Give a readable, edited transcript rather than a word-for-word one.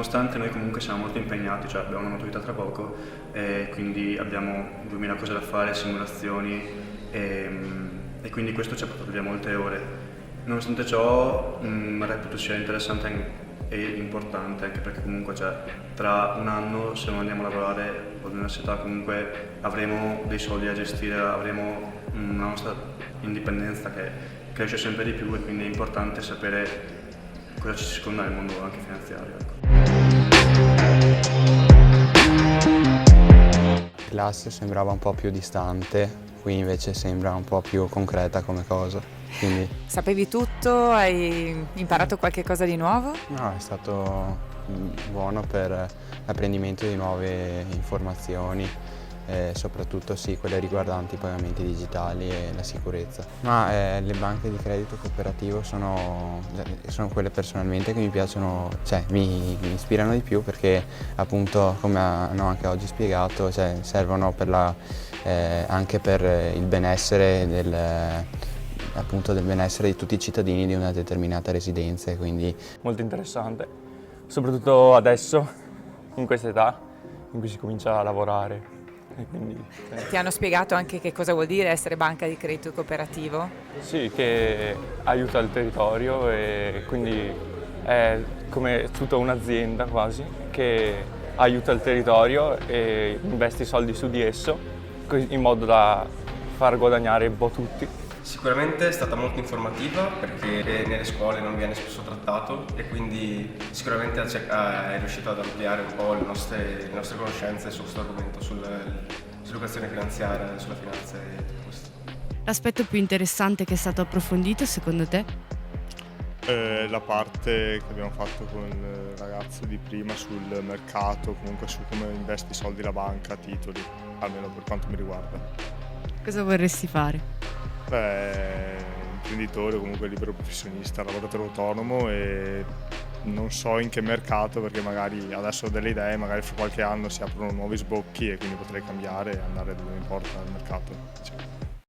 nonostante noi comunque siamo molto impegnati, cioè abbiamo una maturità tra poco, quindi abbiamo 2000 cose da fare, simulazioni e quindi questo ci ha portato via molte ore. Nonostante ciò reputo sia interessante e importante, anche perché comunque tra un anno, se non andiamo a lavorare all'università, comunque avremo dei soldi da gestire, avremo una nostra indipendenza che cresce sempre di più, e quindi è importante sapere cosa ci circonda nel mondo anche finanziario. La classe sembrava un po' più distante, qui invece sembra un po' più concreta come cosa. Quindi... Sapevi tutto? Hai imparato qualche cosa di nuovo? No, è stato buono per l'apprendimento di nuove informazioni, soprattutto sì, quelle riguardanti i pagamenti digitali e la sicurezza. Ma le banche di credito cooperativo sono quelle personalmente che mi piacciono, cioè mi ispirano di più, perché appunto, come hanno anche oggi spiegato, servono anche per il benessere appunto del benessere di tutti i cittadini di una determinata residenza, quindi... Molto interessante, soprattutto adesso, in questa età, in cui si comincia a lavorare. E quindi, Ti hanno spiegato anche che cosa vuol dire essere banca di credito cooperativo? Sì, che aiuta il territorio e quindi è come tutta un'azienda quasi, che aiuta il territorio e investe i soldi su di esso, in modo da far guadagnare un po' tutti. Sicuramente è stata molto informativa, perché nelle scuole non viene spesso trattato, e quindi sicuramente è riuscito ad ampliare un po' le nostre conoscenze su questo argomento, sull'educazione finanziaria, sulla finanza e tutto questo. L'aspetto più interessante che è stato approfondito secondo te? La parte che abbiamo fatto con il ragazzo di prima sul mercato, comunque su come investe i soldi la banca a titoli, almeno per quanto mi riguarda. Cosa vorresti fare? Imprenditore, comunque libero professionista, lavoratore autonomo, e non so in che mercato, perché magari adesso ho delle idee, magari fra qualche anno si aprono nuovi sbocchi e quindi potrei cambiare e andare dove mi porta il mercato, diciamo.